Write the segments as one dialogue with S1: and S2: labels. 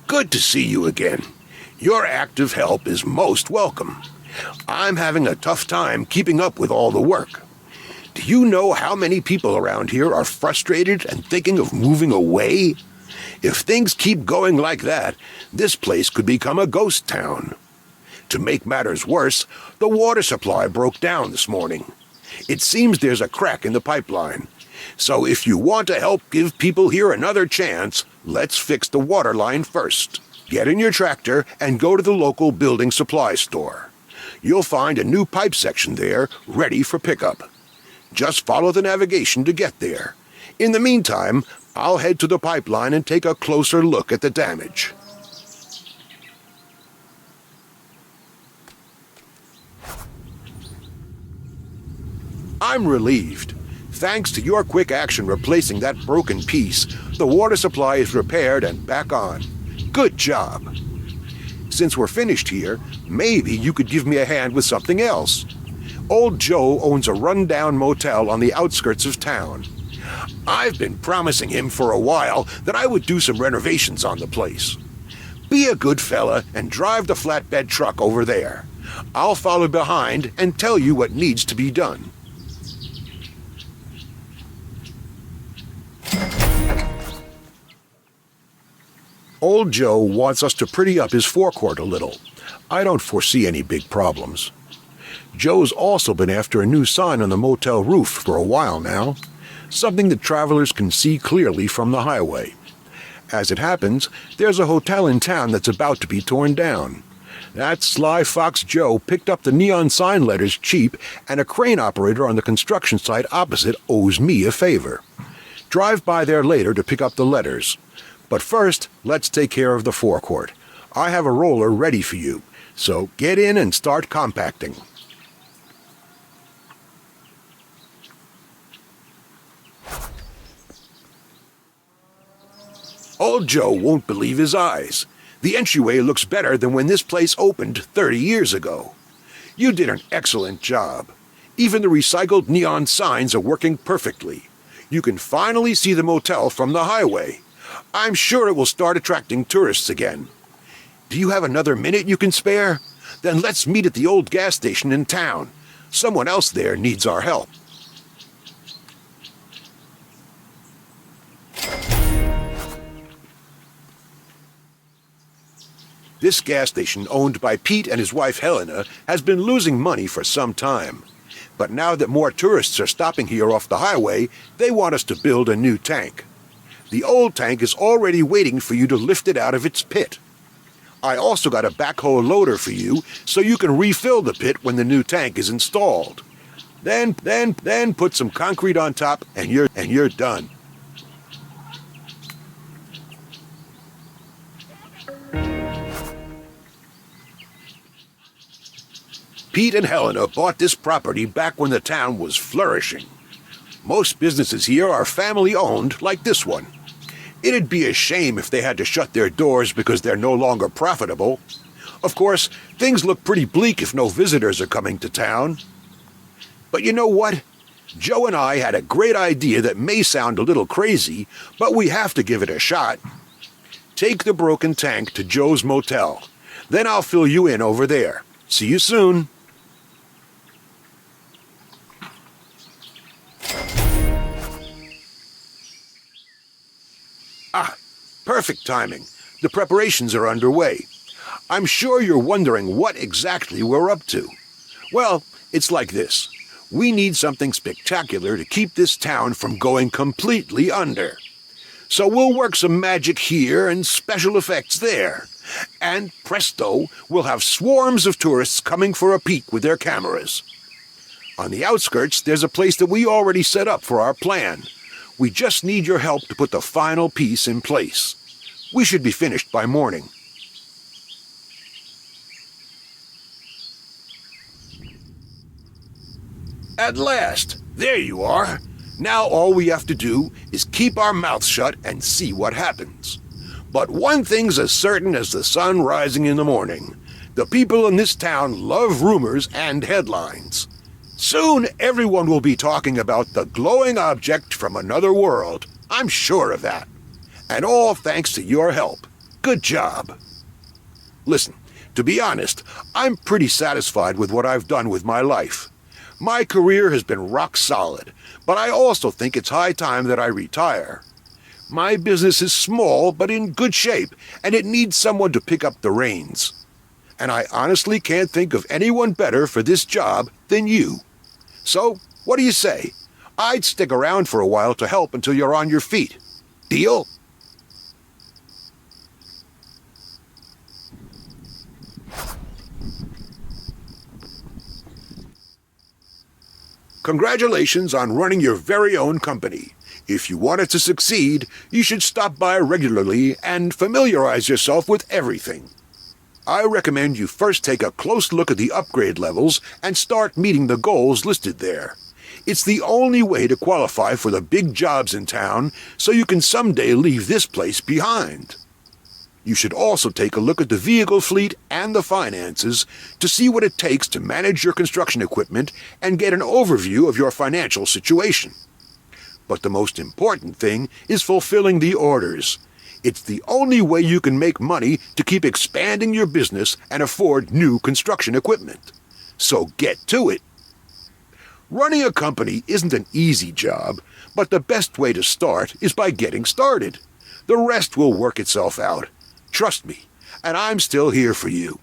S1: Good to see you again. Your active help is most welcome. I'm having a tough time keeping up with all the work. Do you know how many people around here are frustrated and thinking of moving away? If things keep going like that, this place could become a ghost town. To make matters worse, the water supply broke down this morning. It seems there's a crack in the pipeline. So if you want to help give people here another chance, let's fix the water line first. Get in your tractor and go to the local building supply store. You'll find a new pipe section there ready for pickup. Just follow the navigation to get there. In the meantime, I'll head to the pipeline and take a closer look at the damage. I'm relieved. Thanks to your quick action replacing that broken piece, the water supply is repaired and back on. Good job. Since we're finished here, maybe you could give me a hand with something else. Old Joe owns a rundown motel on the outskirts of town. I've been promising him for a while that I would do some renovations on the place. Be a good fella and drive the flatbed truck over there. I'll follow behind and tell you what needs to be done. Old Joe wants us to pretty up his forecourt a little. I don't foresee any big problems. Joe's also been after a new sign on the motel roof for a while now, something that travelers can see clearly from the highway. As it happens, there's a hotel in town that's about to be torn down. That sly fox Joe picked up the neon sign letters cheap, and a crane operator on the construction site opposite owes me a favor. Drive by there later to pick up the letters. But first, let's take care of the forecourt. I have a roller ready for you, so get in and start compacting. Old Joe won't believe his eyes. The entryway looks better than when this place opened 30 years ago. You did an excellent job. Even the recycled neon signs are working perfectly. You can finally see the motel from the highway. I'm sure it will start attracting tourists again. Do you have another minute you can spare? Then let's meet at the old gas station in town. Someone else there needs our help. This gas station, owned by Pete and his wife Helena, has been losing money for some time. But now that more tourists are stopping here off the highway, they want us to build a new tank. The old tank is already waiting for you to lift it out of its pit. I also got a backhoe loader for you so you can refill the pit when the new tank is installed. Then put some concrete on top and you're done. Pete and Helena bought this property back when the town was flourishing. Most businesses here are family-owned, like this one. It'd be a shame if they had to shut their doors because they're no longer profitable. Of course, things look pretty bleak if no visitors are coming to town. But you know what? Joe and I had a great idea that may sound a little crazy, but we have to give it a shot. Take the broken tank to Joe's motel. Then I'll fill you in over there. See you soon. Perfect timing. The preparations are underway. I'm sure you're wondering what exactly we're up to. Well, it's like this. We need something spectacular to keep this town from going completely under. So we'll work some magic here and special effects there. And presto, we'll have swarms of tourists coming for a peek with their cameras. On the outskirts, there's a place that we already set up for our plan. We just need your help to put the final piece in place. We should be finished by morning. At last! There you are! Now all we have to do is keep our mouths shut and see what happens. But one thing's as certain as the sun rising in the morning. The people in this town love rumors and headlines. Soon everyone will be talking about the glowing object from another world. I'm sure of that. And all thanks to your help. Good job. Listen, to be honest, I'm pretty satisfied with what I've done with my life. My career has been rock solid, but I also think it's high time that I retire. My business is small but in good shape, and it needs someone to pick up the reins. And I honestly can't think of anyone better for this job than you. So, what do you say? I'd stick around for a while to help until you're on your feet. Deal? Congratulations on running your very own company. If you want it to succeed, you should stop by regularly and familiarize yourself with everything. I recommend you first take a close look at the upgrade levels and start meeting the goals listed there. It's the only way to qualify for the big jobs in town, so you can someday leave this place behind. You should also take a look at the vehicle fleet and the finances to see what it takes to manage your construction equipment and get an overview of your financial situation. But the most important thing is fulfilling the orders. It's the only way you can make money to keep expanding your business and afford new construction equipment. So get to it. Running a company isn't an easy job, but the best way to start is by getting started. The rest will work itself out. Trust me, and I'm still here for you.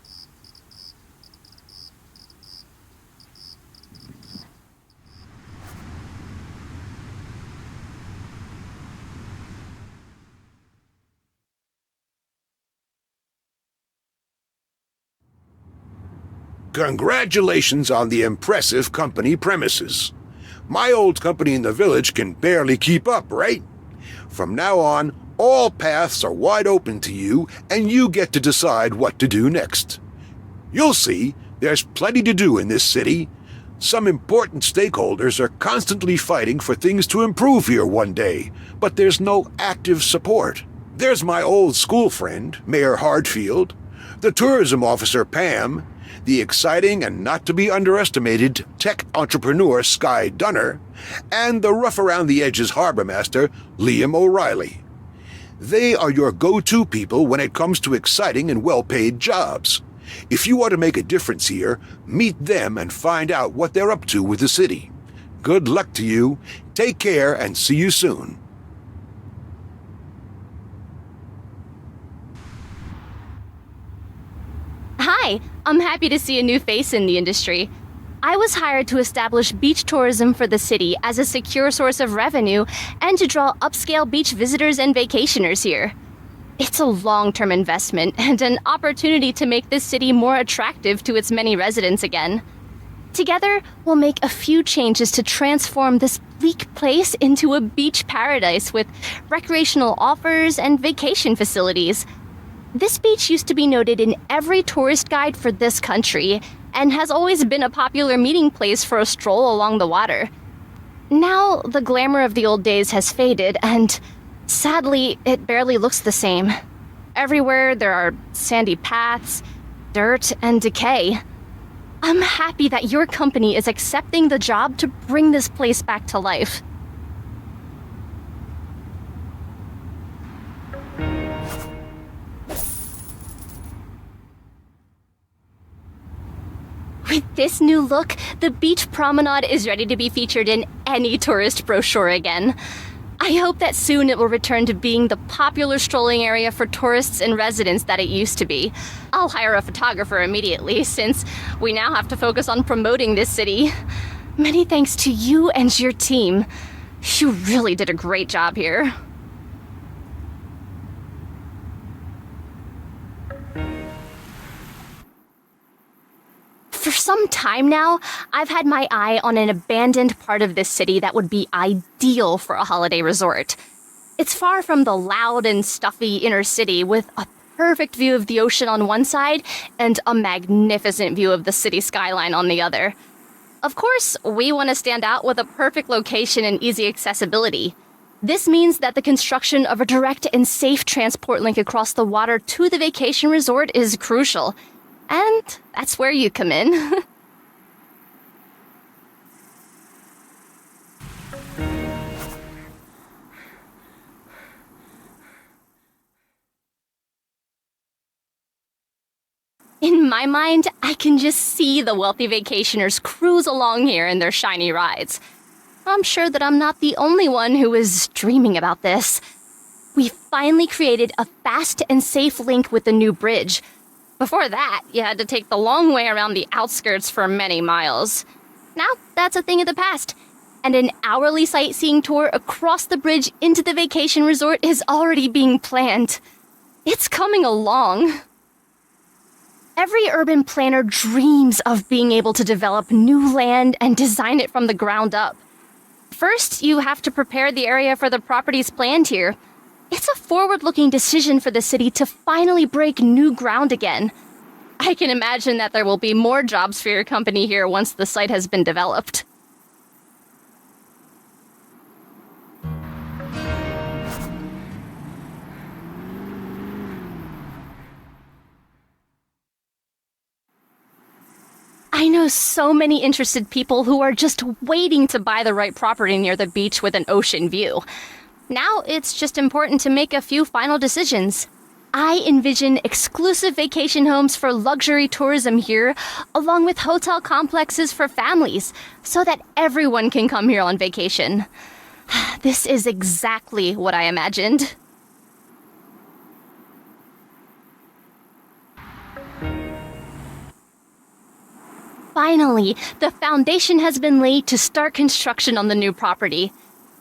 S1: Congratulations on the impressive company premises. My old company in the village can barely keep up, right? From now on, all paths are wide open to you, and you get to decide what to do next. You'll see, there's plenty to do in this city. Some important stakeholders are constantly fighting for things to improve here one day, but there's no active support. There's my old school friend, Mayor Hardfield, the tourism officer Pam, the exciting and not to be underestimated tech entrepreneur Sky Dunner, and the rough-around-the-edges harbor master Liam O'Reilly. They are your go-to people when it comes to exciting and well-paid jobs. If you want to make a difference here, meet them and find out what they're up to with the city. Good luck to you, take care, and see you soon.
S2: Hi, I'm happy to see a new face in the industry. I was hired to establish beach tourism for the city as a secure source of revenue and to draw upscale beach visitors and vacationers here. It's a long-term investment and an opportunity to make this city more attractive to its many residents again. Together, we'll make a few changes to transform this bleak place into a beach paradise with recreational offers and vacation facilities. This beach used to be noted in every tourist guide for this country and has always been a popular meeting place for a stroll along the water. Now, the glamour of the old days has faded, and sadly, it barely looks the same. Everywhere there are sandy paths, dirt, and decay. I'm happy that your company is accepting the job to bring this place back to life. With this new look, the beach promenade is ready to be featured in any tourist brochure again. I hope that soon it will return to being the popular strolling area for tourists and residents that it used to be. I'll hire a photographer immediately, since we now have to focus on promoting this city. Many thanks to you and your team. You really did a great job here. For some time now, I've had my eye on an abandoned part of this city that would be ideal for a holiday resort. It's far from the loud and stuffy inner city, with a perfect view of the ocean on one side and a magnificent view of the city skyline on the other. Of course, we want to stand out with a perfect location and easy accessibility. This means that the construction of a direct and safe transport link across the water to the vacation resort is crucial. And that's where you come in. In my mind, I can just see the wealthy vacationers cruise along here in their shiny rides. I'm sure that I'm not the only one who is dreaming about this. We finally created a fast and safe link with the new bridge. Before that, you had to take the long way around the outskirts for many miles. Now, that's a thing of the past, and an hourly sightseeing tour across the bridge into the vacation resort is already being planned. It's coming along. Every urban planner dreams of being able to develop new land and design it from the ground up. First, you have to prepare the area for the properties planned here. It's a forward-looking decision for the city to finally break new ground again. I can imagine that there will be more jobs for your company here once the site has been developed. I know so many interested people who are just waiting to buy the right property near the beach with an ocean view. Now it's just important to make a few final decisions. I envision exclusive vacation homes for luxury tourism here, along with hotel complexes for families, so that everyone can come here on vacation. This is exactly what I imagined. Finally, the foundation has been laid to start construction on the new property.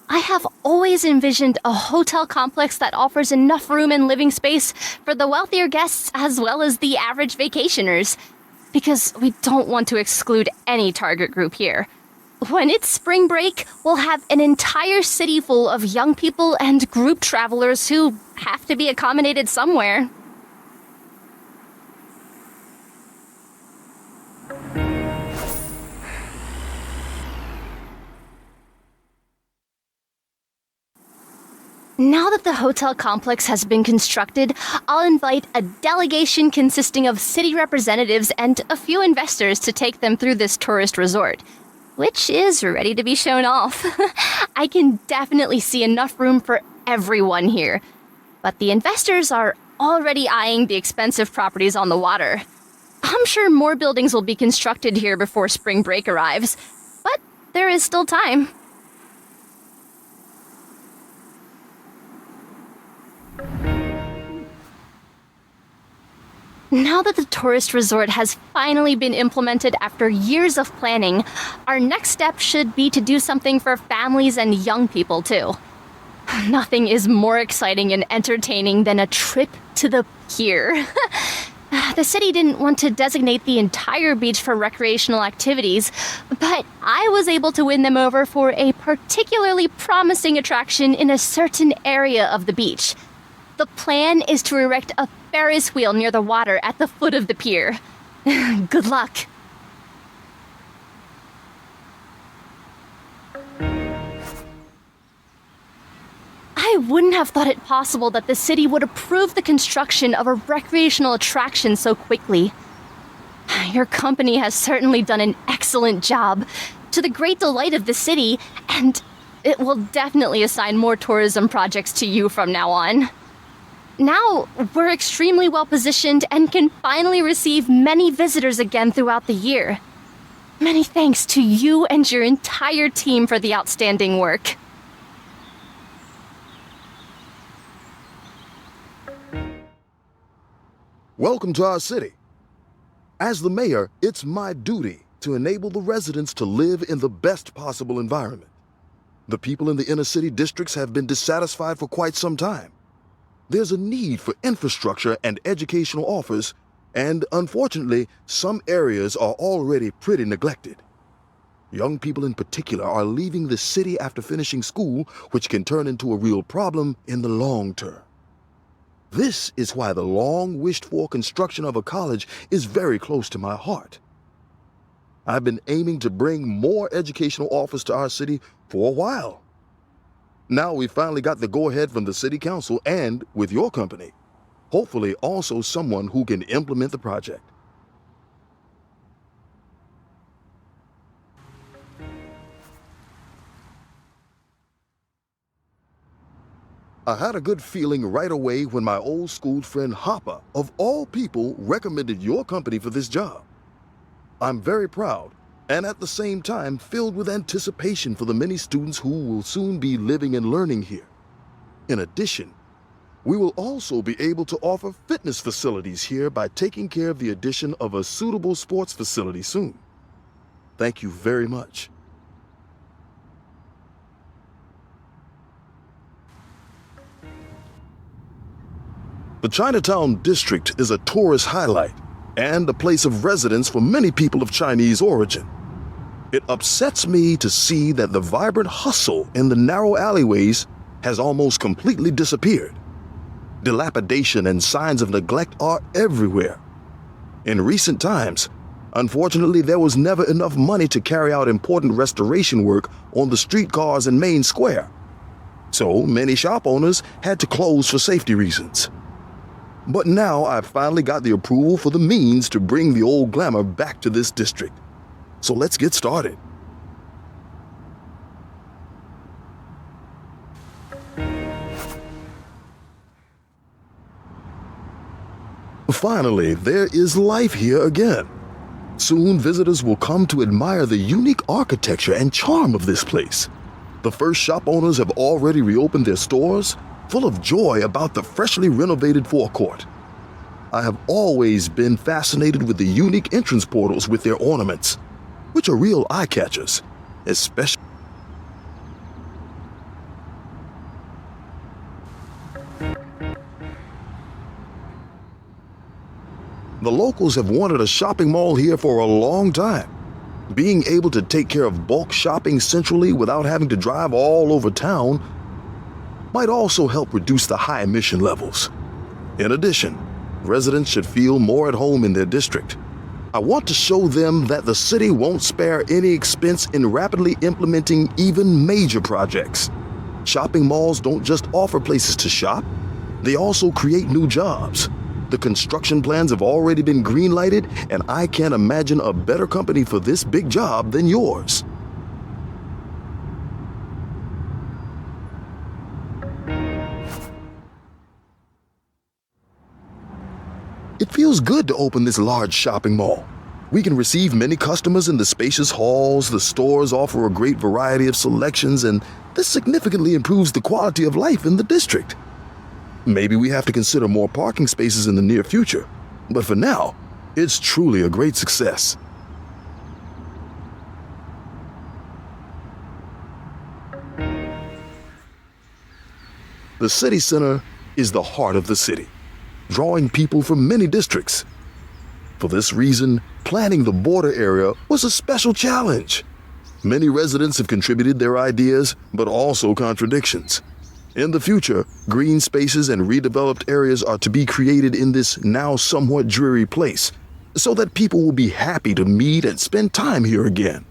S2: I have always envisioned a hotel complex that offers enough room and living space for the wealthier guests as well as the average vacationers, because we don't want to exclude any target group here. When it's spring break, we'll have an entire city full of young people and group travelers who have to be accommodated somewhere. Now that the hotel complex has been constructed, I'll invite a delegation consisting of city representatives and a few investors to take them through this tourist resort, which is ready to be shown off. I can definitely see enough room for everyone here, but the investors are already eyeing the expensive properties on the water. I'm sure more buildings will be constructed here before spring break arrives, but there is still time. Now that the tourist resort has finally been implemented after years of planning, our next step should be to do something for families and young people too. Nothing is more exciting and entertaining than a trip to the pier. The city didn't want to designate the entire beach for recreational activities, but I was able to win them over for a particularly promising attraction in a certain area of the beach. The plan is to erect a Ferris wheel near the water at the foot of the pier. Good luck. I wouldn't have thought it possible that the city would approve the construction of a recreational attraction so quickly. Your company has certainly done an excellent job, to the great delight of the city, and it will definitely assign more tourism projects to you from now on. Now, we're extremely well positioned and can finally receive many visitors again throughout the year. Many thanks to you and your entire team for the outstanding work.
S3: Welcome to our city. As the mayor, it's my duty to enable the residents to live in the best possible environment. The people in the inner city districts have been dissatisfied for quite some time. There's a need for infrastructure and educational offers, and unfortunately, some areas are already pretty neglected. Young people in particular are leaving the city after finishing school, which can turn into a real problem in the long term. This is why the long-wished-for construction of a college is very close to my heart. I've been aiming to bring more educational offers to our city for a while. Now we finally got the go-ahead from the city council and, with your company, hopefully also someone who can implement the project. I had a good feeling right away when my old school friend Hopper, of all people, recommended your company for this job. I'm very proud, and at the same time filled with anticipation for the many students who will soon be living and learning here. In addition, we will also be able to offer fitness facilities here by taking care of the addition of a suitable sports facility soon. Thank you very much. The Chinatown district is a tourist highlight and a place of residence for many people of Chinese origin. It upsets me to see that the vibrant hustle in the narrow alleyways has almost completely disappeared. Dilapidation and signs of neglect are everywhere. In recent times, unfortunately, there was never enough money to carry out important restoration work on the streetcars and main square. So many shop owners had to close for safety reasons. But now I've finally got the approval for the means to bring the old glamour back to this district. So let's get started. Finally, there is life here again. Soon visitors will come to admire the unique architecture and charm of this place. The first shop owners have already reopened their stores, full of joy about the freshly renovated forecourt. I have always been fascinated with the unique entrance portals with their ornaments, which are real eye-catchers, especially. The locals have wanted a shopping mall here for a long time. Being able to take care of bulk shopping centrally without having to drive all over town might also help reduce the high emission levels. In addition, residents should feel more at home in their district. I want to show them that the city won't spare any expense in rapidly implementing even major projects. Shopping malls don't just offer places to shop, they also create new jobs. The construction plans have already been green-lighted, and I can't imagine a better company for this big job than yours. It feels good to open this large shopping mall. We can receive many customers in the spacious halls, the stores offer a great variety of selections, and this significantly improves the quality of life in the district. Maybe we have to consider more parking spaces in the near future, but for now, it's truly a great success. The city center is the heart of the city, drawing people from many districts. For this reason, planning the border area was a special challenge. Many residents have contributed their ideas, but also contradictions. In the future, green spaces and redeveloped areas are to be created in this now somewhat dreary place, so that people will be happy to meet and spend time here again.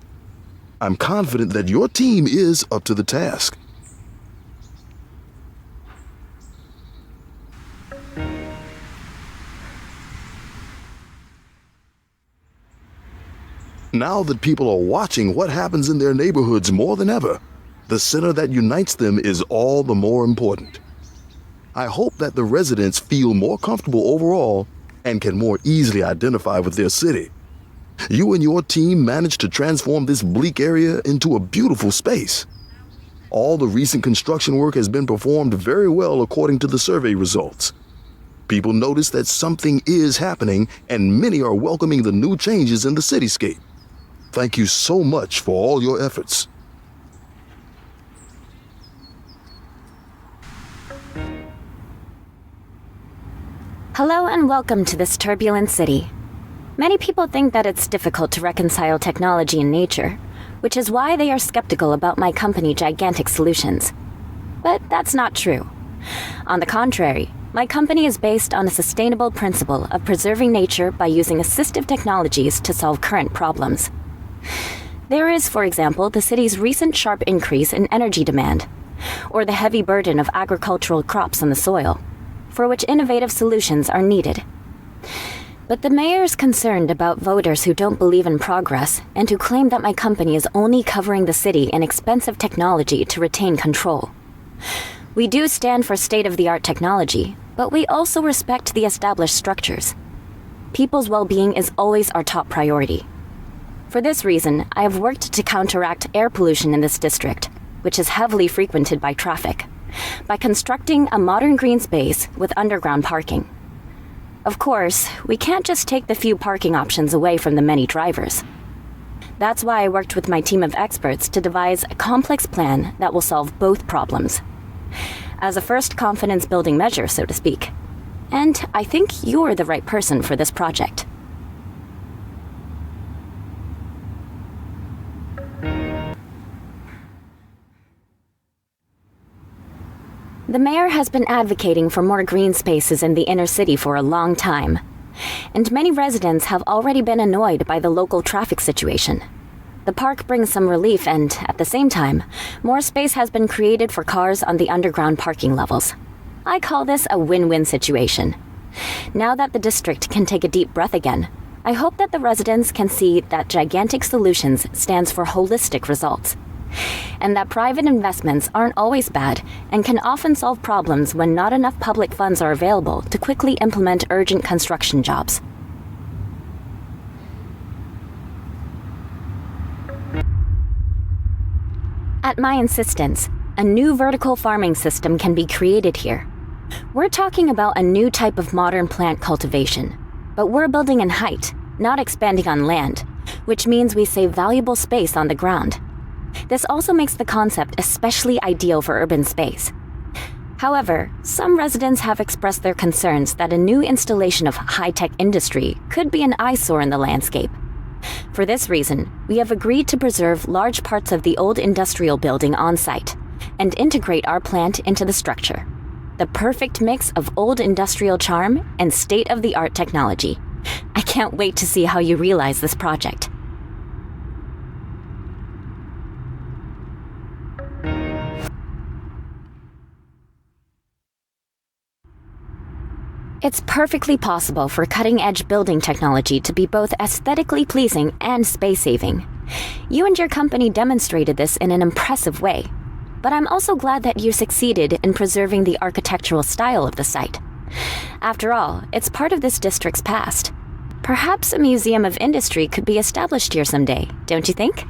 S3: I'm confident that your team is up to the task. Now that people are watching what happens in their neighborhoods more than ever, the center that unites them is all the more important. I hope that the residents feel more comfortable overall and can more easily identify with their city. You and your team managed to transform this bleak area into a beautiful space. All the recent construction work has been performed very well according to the survey results. People notice that something is happening, and many are welcoming the new changes in the cityscape. Thank you so much for all your efforts.
S4: Hello and welcome to this turbulent city. Many people think that it's difficult to reconcile technology and nature, which is why they are skeptical about my company Gigantic Solutions. But that's not true. On the contrary, my company is based on a sustainable principle of preserving nature by using assistive technologies to solve current problems. There is, for example, the city's recent sharp increase in energy demand, or the heavy burden of agricultural crops on the soil, for which innovative solutions are needed. But the mayor is concerned about voters who don't believe in progress and who claim that my company is only covering the city in expensive technology to retain control. We do stand for state-of-the-art technology, but we also respect the established structures. People's well-being is always our top priority. For this reason, I have worked to counteract air pollution in this district, which is heavily frequented by traffic, by constructing a modern green space with underground parking. Of course, we can't just take the few parking options away from the many drivers. That's why I worked with my team of experts to devise a complex plan that will solve both problems. As a first confidence-building measure, so to speak. And I think you're the right person for this project. The mayor has been advocating for more green spaces in the inner city for a long time, and many residents have already been annoyed by the local traffic situation. The park brings some relief and, at the same time, more space has been created for cars on the underground parking levels. I call this a win-win situation. Now that the district can take a deep breath again, I hope that the residents can see that Gigantic Solutions stands for holistic results, and that private investments aren't always bad and can often solve problems when not enough public funds are available to quickly implement urgent construction jobs. At my insistence, a new vertical farming system can be created here. We're talking about a new type of modern plant cultivation, but we're building in height, not expanding on land, which means we save valuable space on the ground. This also makes the concept especially ideal for urban space. However, some residents have expressed their concerns that a new installation of high-tech industry could be an eyesore in the landscape. For this reason, we have agreed to preserve large parts of the old industrial building on site and integrate our plant into the structure. The perfect mix of old industrial charm and state-of-the-art technology. I can't wait to see how you realize this project. It's perfectly possible for cutting-edge building technology to be both aesthetically pleasing and space-saving. You and your company demonstrated this in an impressive way, but I'm also glad that you succeeded in preserving the architectural style of the site. After all, it's part of this district's past. Perhaps a museum of industry could be established here someday, don't you think?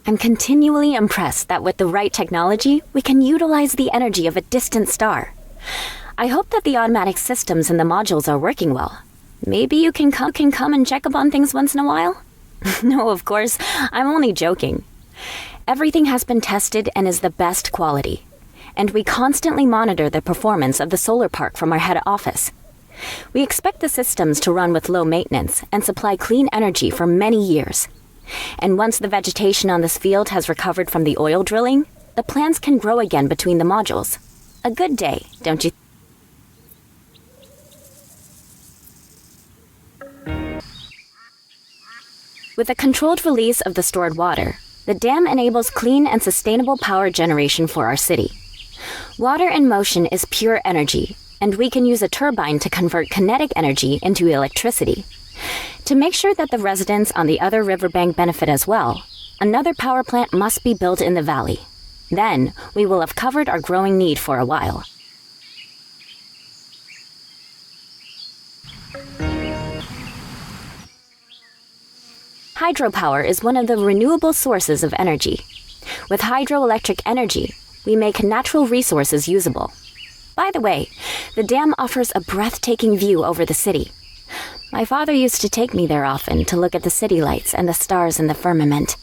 S4: I'm continually impressed that with the right technology, we can utilize the energy of a distant star. I hope that the automatic systems in the modules are working well. Maybe you can come and check up on things once in a while? No, of course, I'm only joking. Everything has been tested and is the best quality, and we constantly monitor the performance of the solar park from our head office. We expect the systems to run with low maintenance and supply clean energy for many years. And once the vegetation on this field has recovered from the oil drilling, the plants can grow again between the modules. A good day, don't you? With a controlled release of the stored water, the dam enables clean and sustainable power generation for our city. Water in motion is pure energy, and we can use a turbine to convert kinetic energy into electricity. To make sure that the residents on the other riverbank benefit as well, another power plant must be built in the valley. Then, we will have covered our growing need for a while. Hydropower is one of the renewable sources of energy. With hydroelectric energy, we make natural resources usable. By the way, the dam offers a breathtaking view over the city. My father used to take me there often to look at the city lights and the stars in the firmament.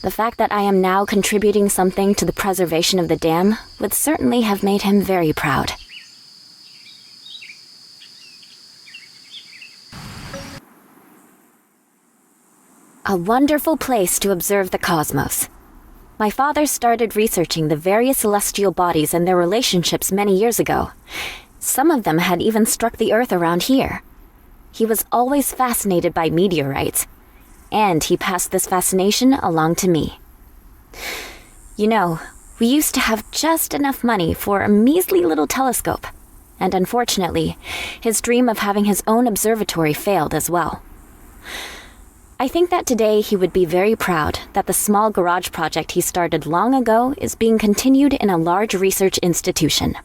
S4: The fact that I am now contributing something to the preservation of the dam would certainly have made him very proud. A wonderful place to observe the cosmos. My father started researching the various celestial bodies and their relationships many years ago. Some of them had even struck the Earth around here. He was always fascinated by meteorites, and he passed this fascination along to me. You know, we used to have just enough money for a measly little telescope. and unfortunately, his dream of having his own observatory failed as well. I think that today he would be very proud that the small garage project he started long ago is being continued in a large research institution.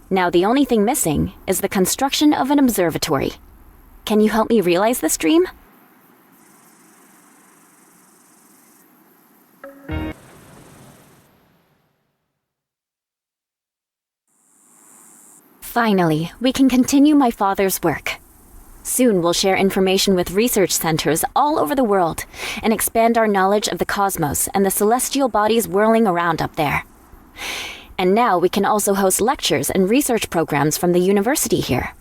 S4: Now the only thing missing is the construction of an observatory. Can you help me realize this dream? Finally, we can continue my father's work. Soon we'll share information with research centers all over the world and expand our knowledge of the cosmos and the celestial bodies whirling around up there. And now we can also host lectures and research programs from the university here.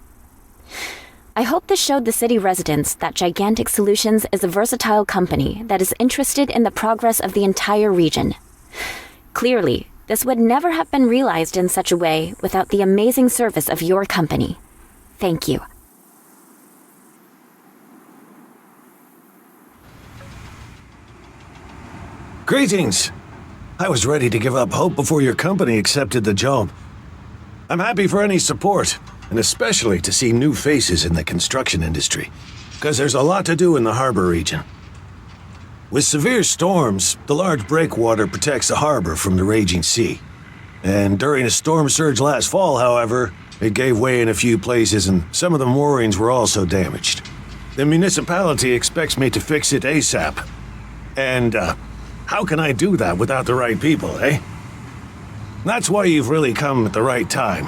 S4: I hope this showed the city residents that Gigantic Solutions is a versatile company that is interested in the progress of the entire region. Clearly, this would never have been realized in such a way without the amazing service of your company. Thank you.
S5: Greetings! I was ready to give up hope before your company accepted the job. I'm happy for any support, and especially to see new faces in the construction industry, because there's a lot to do in the harbor region. With severe storms, the large breakwater protects the harbor from the raging sea. And during a storm surge last fall, however, it gave way in a few places and some of the moorings were also damaged. The municipality expects me to fix it ASAP. And, how can I do that without the right people, eh? That's why you've really come at the right time.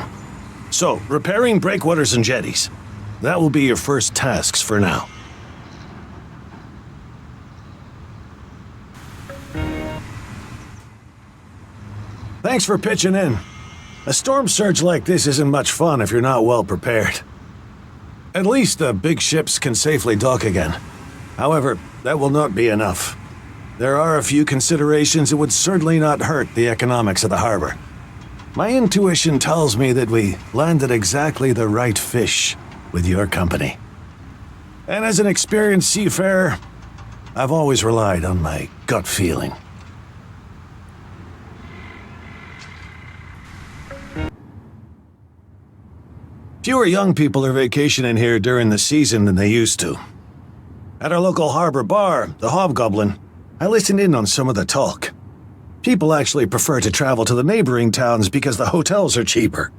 S5: So, repairing breakwaters and jetties. That will be your first tasks for now. Thanks for pitching in. A storm surge like this isn't much fun if you're not well prepared. At least the big ships can safely dock again. However, that will not be enough. There are a few considerations that would certainly not hurt the economics of the harbor. My intuition tells me that we landed exactly the right fish with your company. And as an experienced seafarer, I've always relied on my gut feeling. Fewer young people are vacationing here during the season than they used to. At our local harbor bar, the Hobgoblin, I listened in on some of the talk. People actually prefer to travel to the neighboring towns because the hotels are cheaper.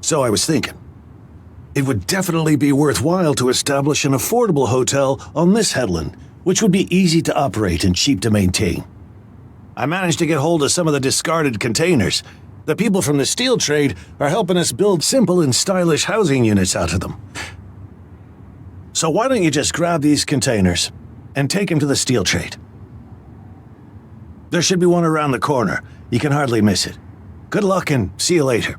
S5: So I was thinking, it would definitely be worthwhile to establish an affordable hotel on this headland, which would be easy to operate and cheap to maintain. I managed to get hold of some of the discarded containers. The people from the steel trade are helping us build simple and stylish housing units out of them. So why don't you just grab these containers and take them to the steel trade? There should be one around the corner. You can hardly miss it. Good luck and see you later.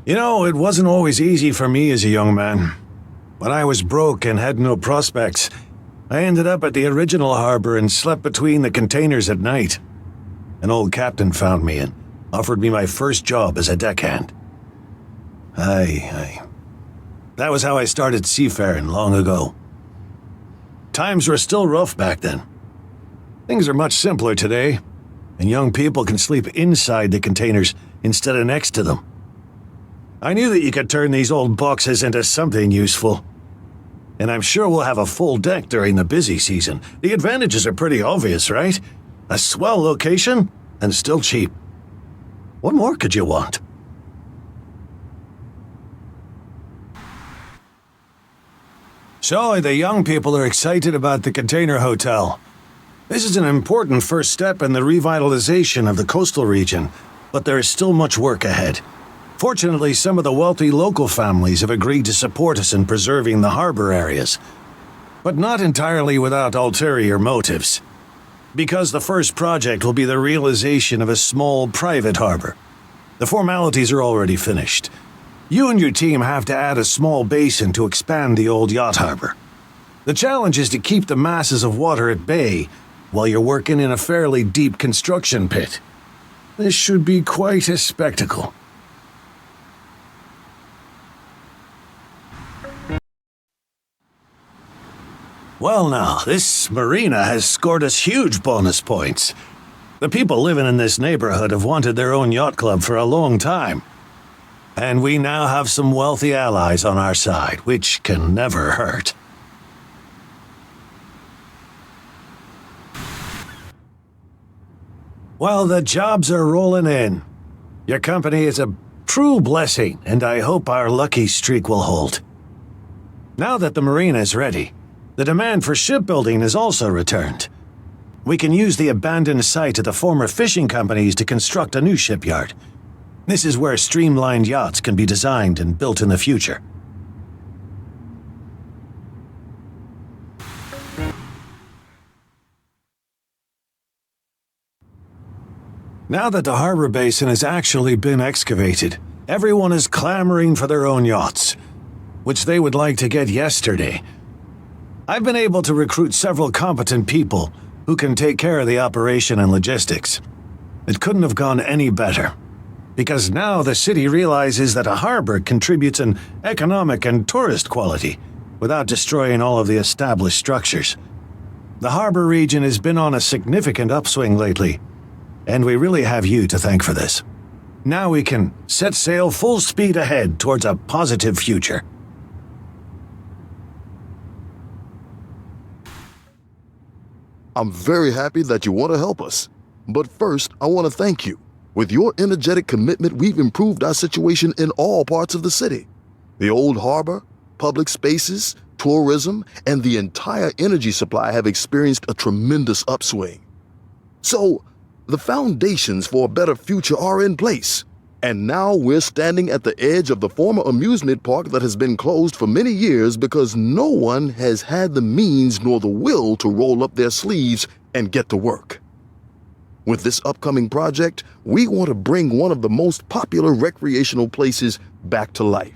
S5: You know, it wasn't always easy for me as a young man. When I was broke and had no prospects, I ended up at the original harbor and slept between the containers at night. An old captain found me and offered me my first job as a deckhand. That was how I started seafaring long ago. Times were still rough back then. Things are much simpler today, and young people can sleep inside the containers instead of next to them. I knew that you could turn these old boxes into something useful. And I'm sure we'll have a full deck during the busy season. The advantages are pretty obvious, right? A swell location, and still cheap. What more could you want? So, the young people are excited about the container hotel. This is an important first step in the revitalization of the coastal region, but there is still much work ahead. Fortunately, some of the wealthy local families have agreed to support us in preserving the harbor areas, but not entirely without ulterior motives. Because the first project will be the realization of a small private harbor. The formalities are already finished. You and your team have to add a small basin to expand the old yacht harbor. The challenge is to keep the masses of water at bay while you're working in a fairly deep construction pit. This should be quite a spectacle. Well now, this marina has scored us huge bonus points. The people living in this neighborhood have wanted their own yacht club for a long time. And we now have some wealthy allies on our side, which can never hurt. Well, the jobs are rolling in. Your company is a true blessing, and I hope our lucky streak will hold. Now that the marina is ready, the demand for shipbuilding has also returned. We can use the abandoned site of the former fishing companies to construct a new shipyard. This is where streamlined yachts can be designed and built in the future. Now that the harbor basin has actually been excavated, everyone is clamoring for their own yachts, which they would like to get yesterday. I've been able to recruit several competent people who can take care of the operation and logistics. It couldn't have gone any better, because now the city realizes that a harbor contributes an economic and tourist quality without destroying all of the established structures. The harbor region has been on a significant upswing lately, and we really have you to thank for this. Now we can set sail full speed ahead towards a positive future.
S3: I'm very happy that you want to help us. But first, I want to thank you. With your energetic commitment, we've improved our situation in all parts of the city. The old harbor, public spaces, tourism, and the entire energy supply have experienced a tremendous upswing. So, the foundations for a better future are in place. And now we're standing at the edge of the former amusement park that has been closed for many years because no one has had the means nor the will to roll up their sleeves and get to work. With this upcoming project, we want to bring one of the most popular recreational places back to life.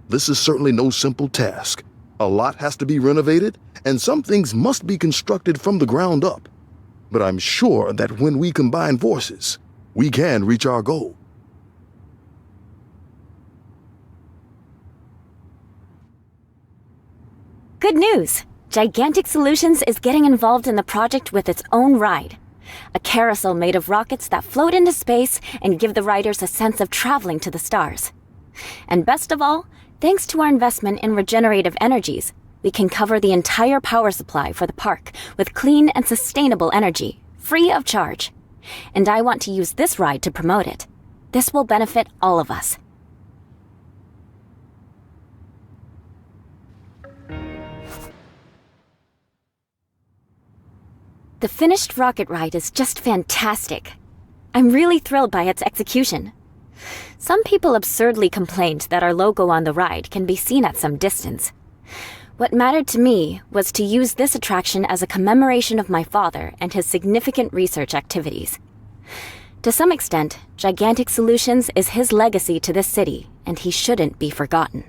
S3: This is certainly no simple task. A lot has to be renovated, and some things must be constructed from the ground up. But I'm sure that when we combine forces, we can reach our goal.
S4: Good news! Gigantic Solutions is getting involved in the project with its own ride. A carousel made of rockets that float into space and give the riders a sense of traveling to the stars. And best of all, thanks to our investment in regenerative energies, we can cover the entire power supply for the park with clean and sustainable energy, free of charge. And I want to use this ride to promote it. This will benefit all of us. The finished rocket ride is just fantastic. I'm really thrilled by its execution. Some people absurdly complained that our logo on the ride can be seen at some distance. What mattered to me was to use this attraction as a commemoration of my father and his significant research activities. To some extent, Gigantic Solutions is his legacy to this city, and he shouldn't be forgotten.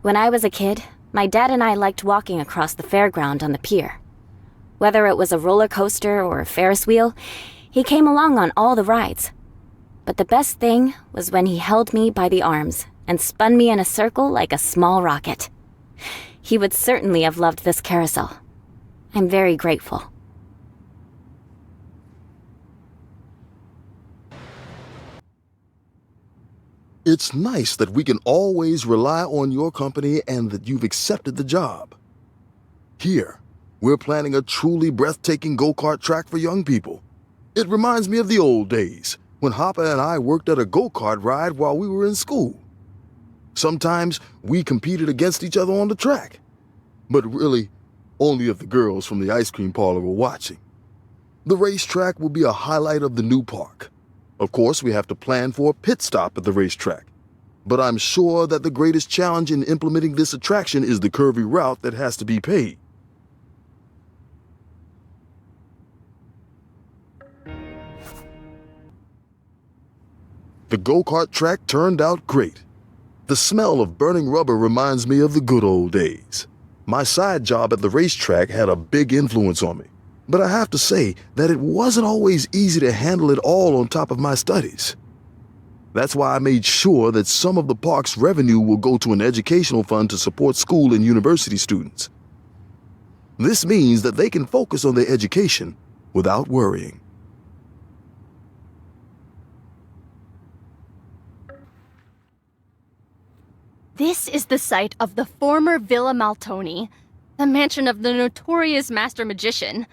S4: When I was a kid, my dad and I liked walking across the fairground on the pier. Whether it was a roller coaster or a Ferris wheel, he came along on all the rides. But the best thing was when he held me by the arms and spun me in a circle like a small rocket. He would certainly have loved this carousel. I'm very grateful.
S3: It's nice that we can always rely on your company and that you've accepted the job. Here, we're planning a truly breathtaking go-kart track for young people. It reminds me of the old days, when Hopper and I worked at a go-kart ride while we were in school. Sometimes we competed against each other on the track, but really, only if the girls from the ice cream parlor were watching. The racetrack will be a highlight of the new park. Of course, we have to plan for a pit stop at the racetrack, but I'm sure that the greatest challenge in implementing this attraction is the curvy route that has to be paved. The go-kart track turned out great. The smell of burning rubber reminds me of the good old days. My side job at the racetrack had a big influence on me, but I have to say that it wasn't always easy to handle it all on top of my studies. That's why I made sure that some of the park's revenue will go to an educational fund to support school and university students. This means that they can focus on their education without worrying.
S2: This is the site of the former Villa Maltoni, the mansion of the notorious master magician.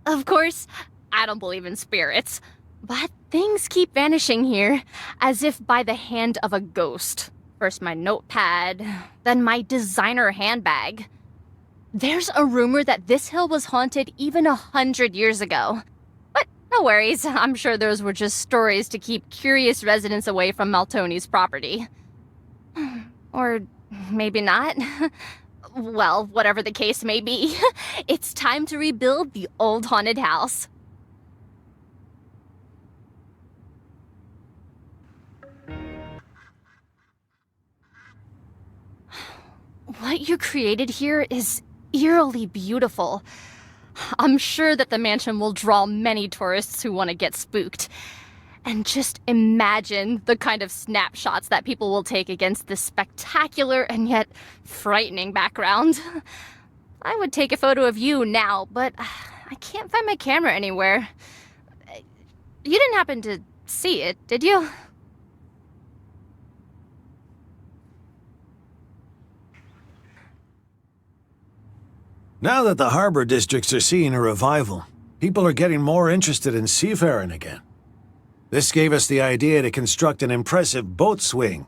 S2: Of course, I don't believe in spirits, but things keep vanishing here, as if by the hand of a ghost. First my notepad, then my designer handbag. There's a rumor that this hill was haunted even 100 years ago. But no worries, I'm sure those were just stories to keep curious residents away from Maltoni's property. Or maybe not. Well, whatever the case may be, it's time to rebuild the old haunted house. What you created here is eerily beautiful. I'm sure that the mansion will draw many tourists who want to get spooked. And just imagine the kind of snapshots that people will take against this spectacular and yet frightening background. I would take a photo of you now, but I can't find my camera anywhere. You didn't happen to see it, did you?
S5: Now that the harbor districts are seeing a revival, people are getting more interested in seafaring again. This gave us the idea to construct an impressive boat swing.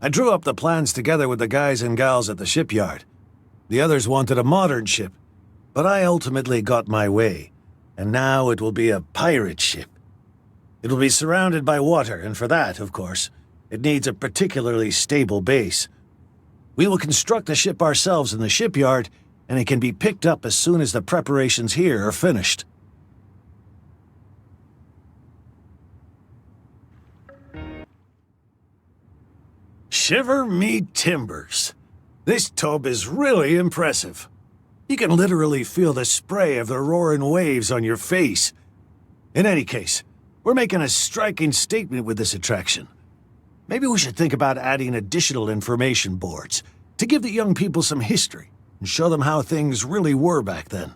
S5: I drew up the plans together with the guys and gals at the shipyard. The others wanted a modern ship, but I ultimately got my way, and now it will be a pirate ship. It will be surrounded by water, and for that, of course, it needs a particularly stable base. We will construct the ship ourselves in the shipyard, and it can be picked up as soon as the preparations here are finished. Shiver me timbers. This tub is really impressive. You can literally feel the spray of the roaring waves on your face. In any case, we're making a striking statement with this attraction. Maybe we should think about adding additional information boards to give the young people some history and show them how things really were back then.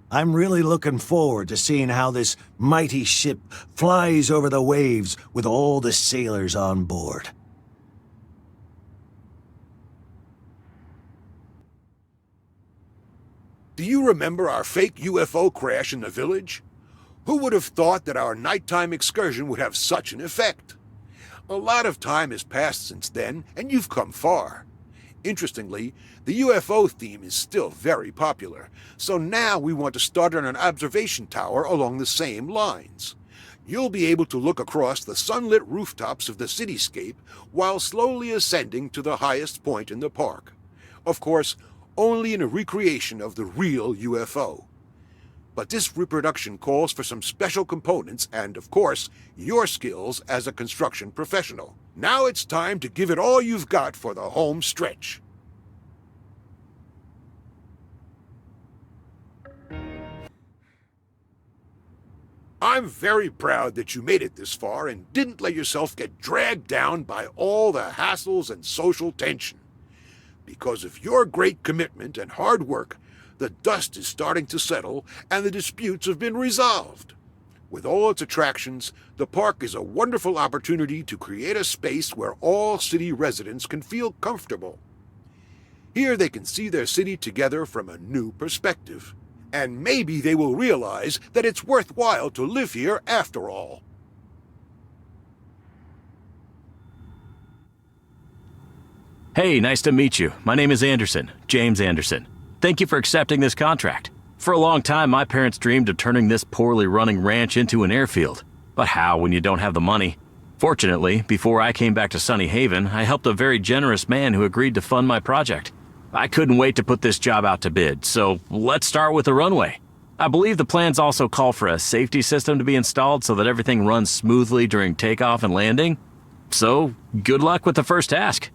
S5: I'm really looking forward to seeing how this mighty ship flies over the waves with all the sailors on board.
S1: Do you remember our fake UFO crash in the village? Who would have thought that our nighttime excursion would have such an effect? A lot of time has passed since then, and you've come far. Interestingly, the UFO theme is still very popular, so now we want to start on an observation tower along the same lines. You'll be able to look across the sunlit rooftops of the cityscape while slowly ascending to the highest point in the park. Of course, only in a recreation of the real UFO. But this reproduction calls for some special components and, of course, your skills as a construction professional. Now it's time to give it all you've got for the home stretch. I'm very proud that you made it this far and didn't let yourself get dragged down by all the hassles and social tension. Because of your great commitment and hard work, the dust is starting to settle and the disputes have been resolved. With all its attractions, the park is a wonderful opportunity to create a space where all city residents can feel comfortable. Here they can see their city together from a new perspective. And maybe they will realize that it's worthwhile to live here after all.
S6: Hey, nice to meet you. My name is Anderson, James Anderson. Thank you for accepting this contract. For a long time, my parents dreamed of turning this poorly running ranch into an airfield. But how when you don't have the money? Fortunately, before I came back to Sunny Haven, I helped a very generous man who agreed to fund my project. I couldn't wait to put this job out to bid, so let's start with the runway. I believe the plans also call for a safety system to be installed so that everything runs smoothly during takeoff and landing. So, good luck with the first task.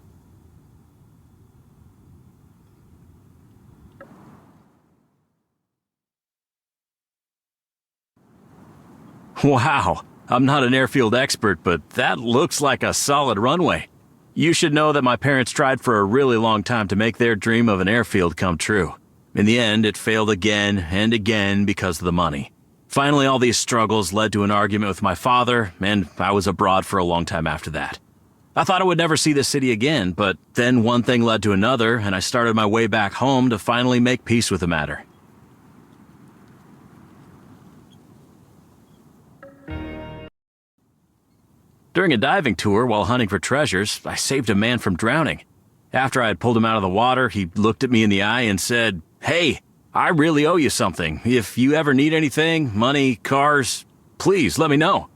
S6: Wow, I'm not an airfield expert, but that looks like a solid runway. You should know that my parents tried for a really long time to make their dream of an airfield come true. In the end, it failed again and again because of the money. Finally, all these struggles led to an argument with my father, and I was abroad for a long time after that. I thought I would never see this city again, but then one thing led to another, and I started my way back home to finally make peace with the matter. During a diving tour while hunting for treasures, I saved a man from drowning. After I had pulled him out of the water, he looked at me in the eye and said, "Hey, I really owe you something. If you ever need anything, money, cars, please let me know."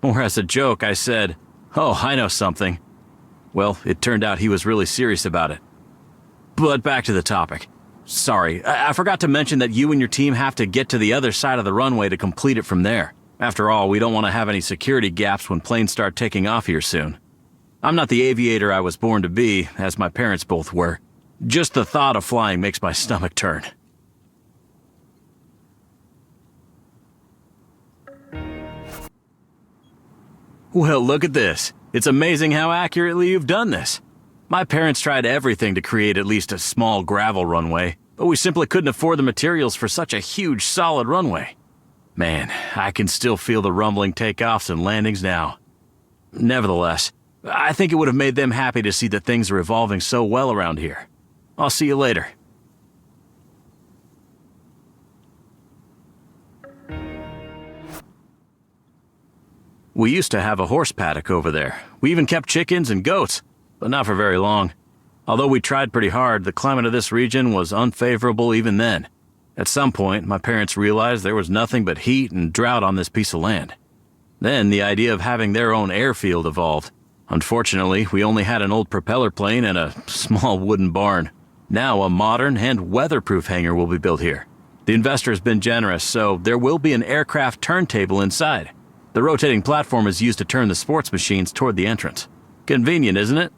S6: Or as a joke, I said, "Oh, I know something." Well, it turned out he was really serious about it. But back to the topic. Sorry, I forgot to mention that you and your team have to get to the other side of the runway to complete it from there. After all, we don't want to have any security gaps when planes start taking off here soon. I'm not the aviator I was born to be, as my parents both were. Just the thought of flying makes my stomach turn. Well, look at this. It's amazing how accurately you've done this. My parents tried everything to create at least a small gravel runway, but we simply couldn't afford the materials for such a huge, solid runway. Man, I can still feel the rumbling takeoffs and landings now. Nevertheless, I think it would have made them happy to see that things are evolving so well around here. I'll see you later. We used to have a horse paddock over there. We even kept chickens and goats, but not for very long. Although we tried pretty hard, the climate of this region was unfavorable even then. At some point, my parents realized there was nothing but heat and drought on this piece of land. Then the idea of having their own airfield evolved. Unfortunately, we only had an old propeller plane and a small wooden barn. Now a modern and weatherproof hangar will be built here. The investor has been generous, so there will be an aircraft turntable inside. The rotating platform is used to turn the sports machines toward the entrance. Convenient, isn't it?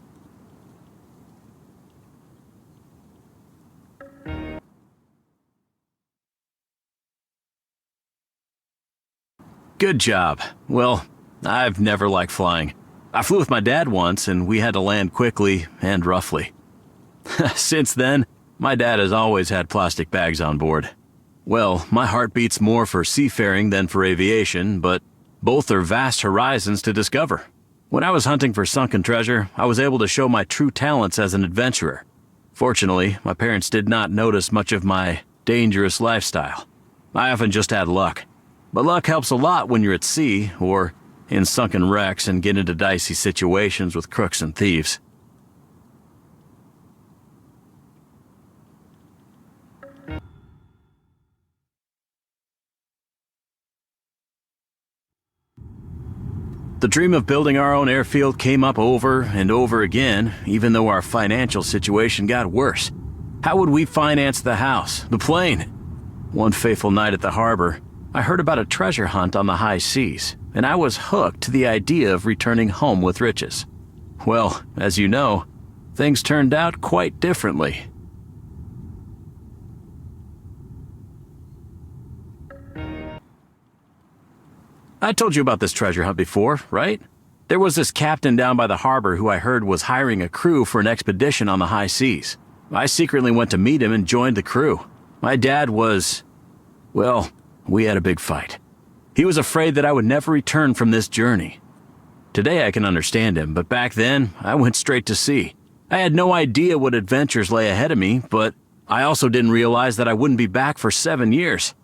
S6: Good job. Well, I've never liked flying. I flew with my dad once, and we had to land quickly and roughly. Since then, my dad has always had plastic bags on board. Well, my heart beats more for seafaring than for aviation, but both are vast horizons to discover. When I was hunting for sunken treasure, I was able to show my true talents as an adventurer. Fortunately, my parents did not notice much of my dangerous lifestyle. I often just had luck. But luck helps a lot when you're at sea or in sunken wrecks and get into dicey situations with crooks and thieves. The dream of building our own airfield came up over and over again, even though our financial situation got worse. How would we finance the house, the plane? One fateful night at the harbor, I heard about a treasure hunt on the high seas, and I was hooked to the idea of returning home with riches. Well, as you know, things turned out quite differently. I told you about this treasure hunt before, right? There was this captain down by the harbor who I heard was hiring a crew for an expedition on the high seas. I secretly went to meet him and joined the crew. My dad was... well, we had a big fight. He was afraid that I would never return from this journey. Today I can understand him, but back then I went straight to sea. I had no idea what adventures lay ahead of me, but I also didn't realize that I wouldn't be back for 7 years.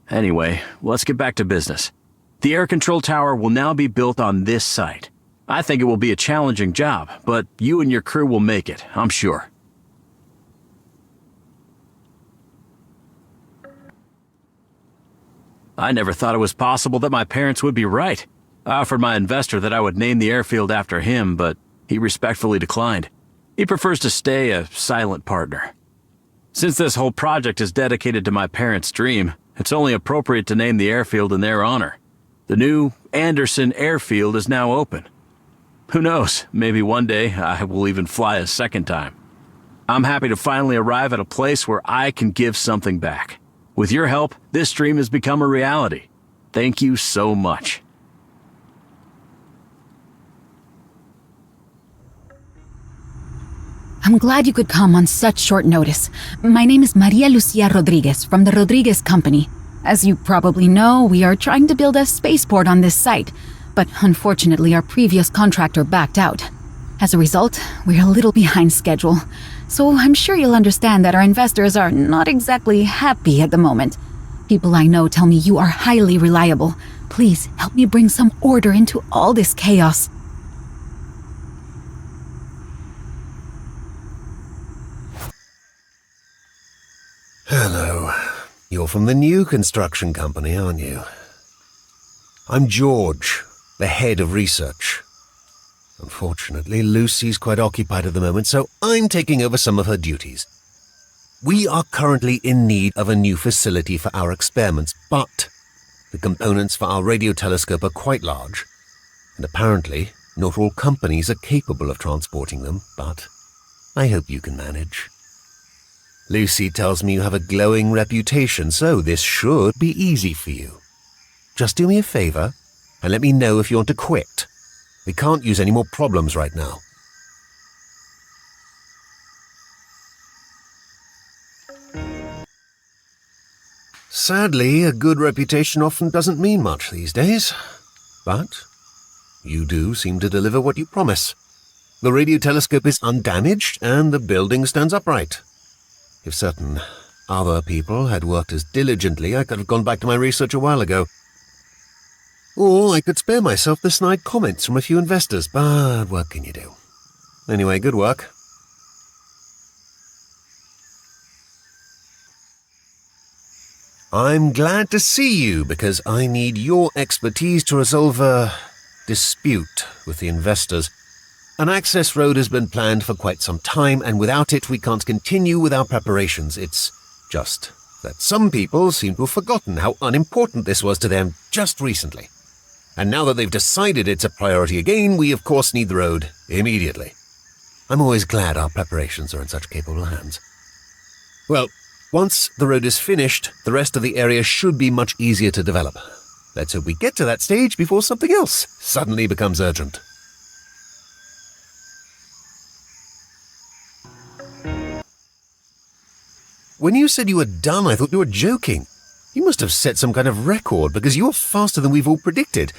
S6: Anyway, let's get back to business. The air control tower will now be built on this site. I think it will be a challenging job, but you and your crew will make it, I'm sure. I never thought it was possible that my parents would be right. I offered my investor that I would name the airfield after him, but he respectfully declined. He prefers to stay a silent partner. Since this whole project is dedicated to my parents' dream, it's only appropriate to name the airfield in their honor. The new Anderson Airfield is now open. Who knows, maybe one day I will even fly a second time. I'm happy to finally arrive at a place where I can give something back. With your help, this dream has become a reality. Thank you so much.
S7: I'm glad you could come on such short notice. My name is Maria Lucia Rodriguez from the Rodriguez Company. As you probably know, we are trying to build a spaceport on this site, but unfortunately our previous contractor backed out. As a result, we're a little behind schedule, so I'm sure you'll understand that our investors are not exactly happy at the moment. People I know tell me you are highly reliable. Please help me bring some order into all this chaos.
S8: Hello. You're from the new construction company, aren't you? I'm George, the head of research. Unfortunately, Lucy's quite occupied at the moment, so I'm taking over some of her duties. We are currently in need of a new facility for our experiments, but the components for our radio telescope are quite large, and apparently not all companies are capable of transporting them, but I hope you can manage. Lucy tells me you have a glowing reputation, so this should be easy for you. Just do me a favor and let me know if you want to quit. We can't use any more problems right now. Sadly, a good reputation often doesn't mean much these days. But you do seem to deliver what you promise. The radio telescope is undamaged and the building stands upright. If certain other people had worked as diligently, I could have gone back to my research a while ago. Or I could spare myself the snide comments from a few investors, but what can you do? Anyway, good work. I'm glad to see you because I need your expertise to resolve a dispute with the investors. An access road has been planned for quite some time, and without it we can't continue with our preparations. It's just that some people seem to have forgotten how unimportant this was to them just recently. And now that they've decided it's a priority again, we of course need the road immediately. I'm always glad our preparations are in such capable hands. Well, once the road is finished, the rest of the area should be much easier to develop. Let's hope we get to that stage before something else suddenly becomes urgent. When you said you were done, I thought you were joking. You must have set some kind of record because you're faster than we've all predicted.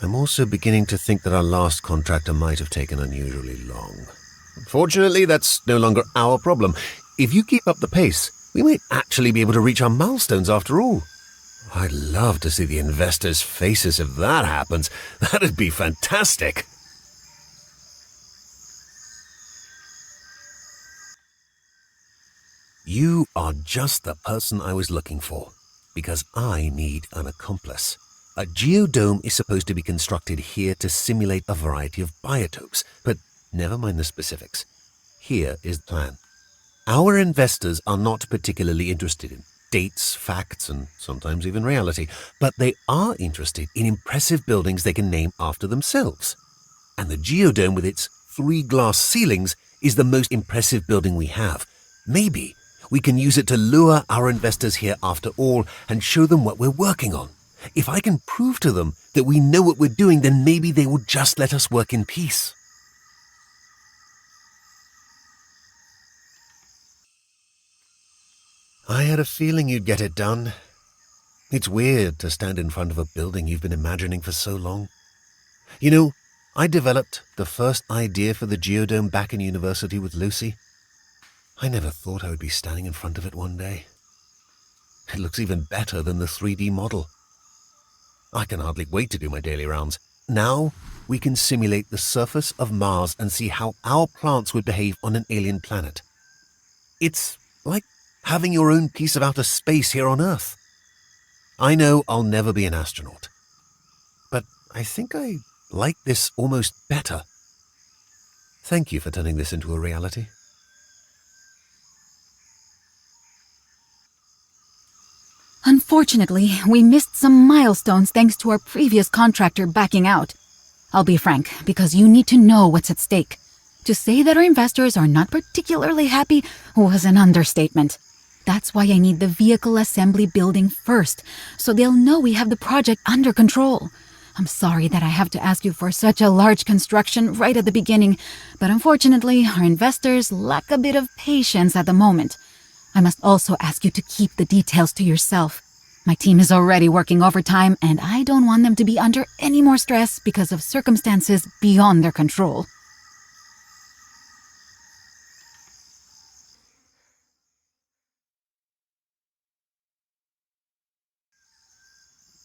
S8: I'm also beginning to think that our last contractor might have taken unusually long. Fortunately, that's no longer our problem. If you keep up the pace, we might actually be able to reach our milestones after all. I'd love to see the investors' faces if that happens. That'd be fantastic. You are just the person I was looking for, because I need an accomplice. A geodome is supposed to be constructed here to simulate a variety of biotopes, but never mind the specifics. Here is the plan. Our investors are not particularly interested in dates, facts, and sometimes even reality, but they are interested in impressive buildings they can name after themselves. And the geodome with its 3 glass ceilings is the most impressive building we have. Maybe we can use it to lure our investors here after all and show them what we're working on. If I can prove to them that we know what we're doing, then maybe they will just let us work in peace. I had a feeling you'd get it done. It's weird to stand in front of a building you've been imagining for so long. You know, I developed the first idea for the geodome back in university with Lucy. I never thought I would be standing in front of it one day. It looks even better than the 3D model. I can hardly wait to do my daily rounds. Now we can simulate the surface of Mars and see how our plants would behave on an alien planet. It's like having your own piece of outer space here on Earth. I know I'll never be an astronaut, but I think I like this almost better. Thank you for turning this into a reality.
S7: Unfortunately, we missed some milestones thanks to our previous contractor backing out. I'll be frank, because you need to know what's at stake. To say that our investors are not particularly happy was an understatement. That's why I need the vehicle assembly building first, so they'll know we have the project under control. I'm sorry that I have to ask you for such a large construction right at the beginning, but unfortunately, our investors lack a bit of patience at the moment. I must also ask you to keep the details to yourself. My team is already working overtime, and I don't want them to be under any more stress because of circumstances beyond their control.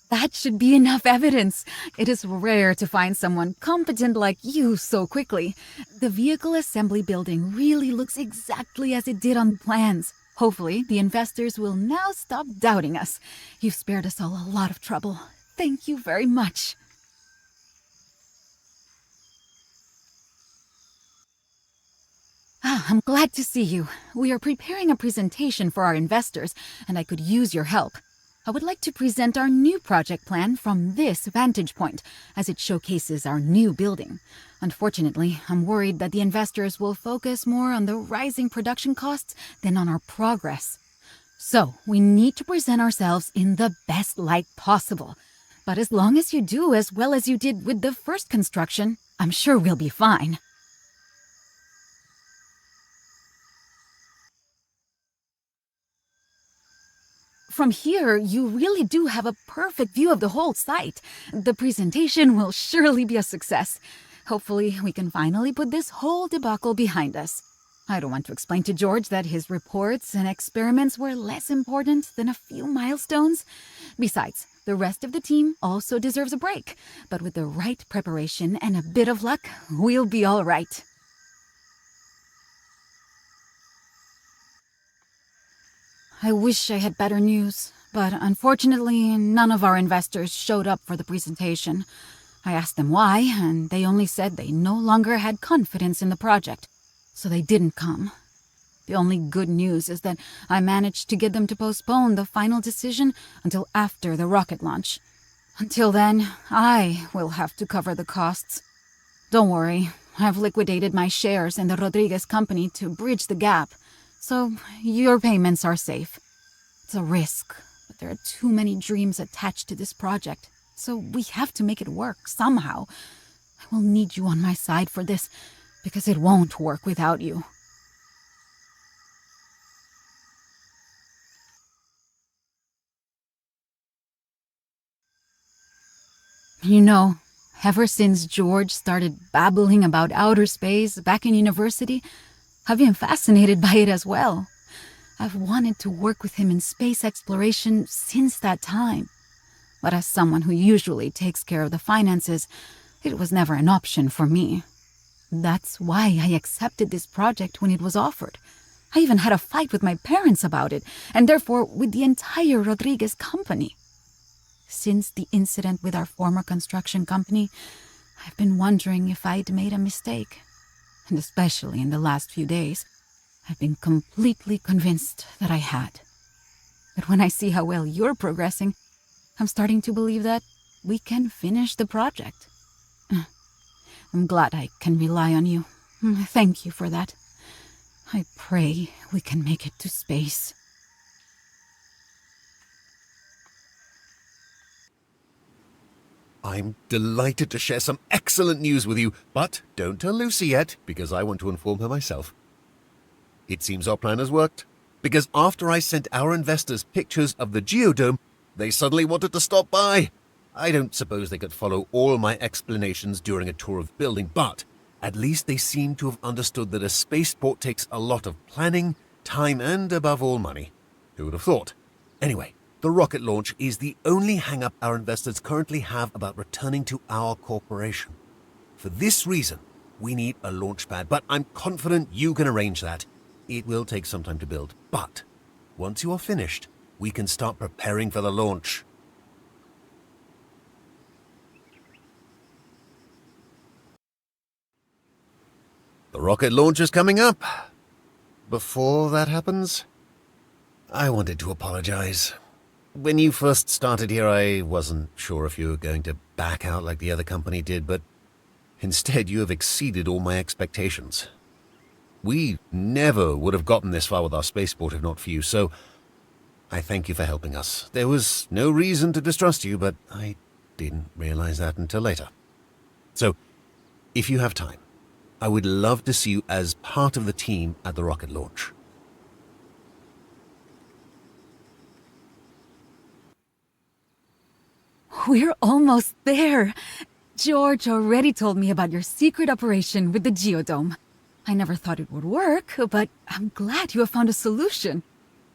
S7: That should be enough evidence. It is rare to find someone competent like you so quickly. The vehicle assembly building really looks exactly as it did on the plans. Hopefully, the investors will now stop doubting us. You've spared us all a lot of trouble. Thank you very much. I'm glad to see you. We are preparing a presentation for our investors, and I could use your help. I would like to present our new project plan from this vantage point, as it showcases our new building. Unfortunately, I'm worried that the investors will focus more on the rising production costs than on our progress. So, we need to present ourselves in the best light possible. But as long as you do as well as you did with the first construction, I'm sure we'll be fine. From here, you really do have a perfect view of the whole site. The presentation will surely be a success. Hopefully, we can finally put this whole debacle behind us. I don't want to explain to George that his reports and experiments were less important than a few milestones. Besides, the rest of the team also deserves a break. But with the right preparation and a bit of luck, we'll be all right. I wish I had better news, but unfortunately, none of our investors showed up for the presentation. I asked them why, and they only said they no longer had confidence in the project, so they didn't come. The only good news is that I managed to get them to postpone the final decision until after the rocket launch. Until then, I will have to cover the costs. Don't worry, I've liquidated my shares in the Rodriguez company to bridge the gap. So, your payments are safe. It's a risk, but there are too many dreams attached to this project, so we have to make it work somehow. I will need you on my side for this, because it won't work without you. You know, ever since George started babbling about outer space back in university, I've been fascinated by it as well. I've wanted to work with him in space exploration since that time. But as someone who usually takes care of the finances, it was never an option for me. That's why I accepted this project when it was offered. I even had a fight with my parents about it, and therefore with the entire Rodriguez company. Since the incident with our former construction company, I've been wondering if I'd made a mistake. And especially in the last few days, I've been completely convinced that I had. But when I see how well you're progressing, I'm starting to believe that we can finish the project. I'm glad I can rely on you. Thank you for that. I pray we can make it to space.
S8: I'm delighted to share some excellent news with you, but don't tell Lucy yet, because I want to inform her myself. It seems our plan has worked, because after I sent our investors pictures of the geodome, they suddenly wanted to stop by. I don't suppose they could follow all my explanations during a tour of the building, but at least they seem to have understood that a spaceport takes a lot of planning, time, and above all money. Who would have thought? Anyway, the rocket launch is the only hang-up our investors currently have about returning to our corporation. For this reason, we need a launch pad, but I'm confident you can arrange that. It will take some time to build, but once you are finished, we can start preparing for the launch. The rocket launch is coming up. Before that happens, I wanted to apologize. When you first started here, I wasn't sure if you were going to back out like the other company did, but instead you have exceeded all my expectations. We never would have gotten this far with our spaceport if not for you, so I thank you for helping us. There was no reason to distrust you, but I Didn't realize that until later. So, if you have time, I would love to see you as part of the team at the rocket launch.
S7: We're almost there. George already told me about your secret operation with the Geodome. I never thought it would work, but I'm glad you have found a solution.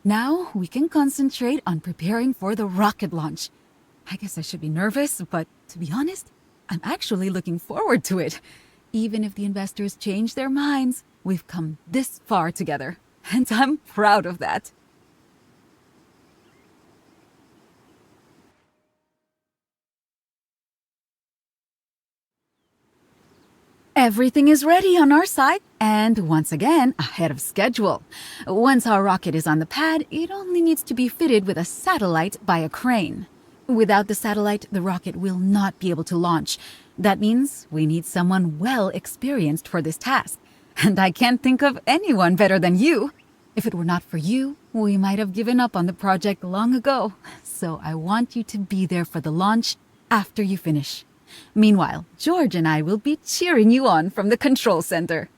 S7: Now we can concentrate on preparing for the rocket launch. I guess I should be nervous, but to be honest, I'm actually looking forward to it. Even if the investors change their minds, we've come this far together, and I'm proud of that. Everything is ready on our side, and once again, ahead of schedule. Once our rocket is on the pad, it only needs to be fitted with a satellite by a crane. Without the satellite, the rocket will not be able to launch. That means we need someone well experienced for this task. And I can't think of anyone better than you. If it were not for you, we might have given up on the project long ago. So I want you to be there for the launch after you finish. Meanwhile, George and I will be cheering you on from the control center.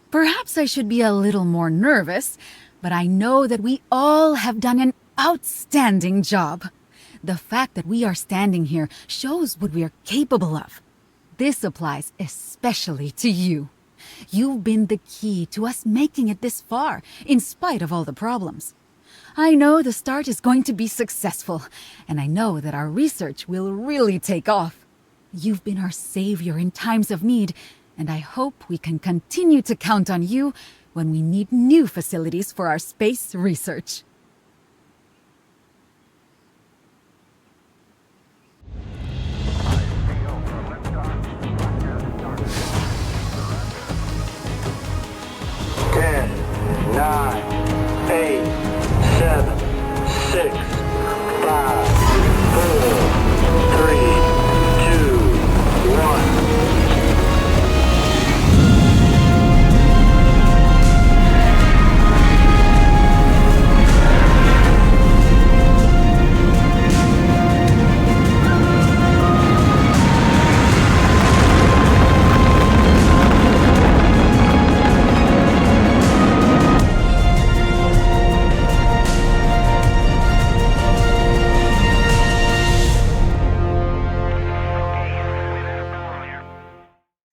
S7: Perhaps I should be a little more nervous, but I know that we all have done an outstanding job. The fact that we are standing here shows what we are capable of. This applies especially to you. You've been the key to us making it this far, in spite of all the problems. I know the start is going to be successful, and I know that our research will really take off. You've been our savior in times of need, and I hope we can continue to count on you when we need new facilities for our space research.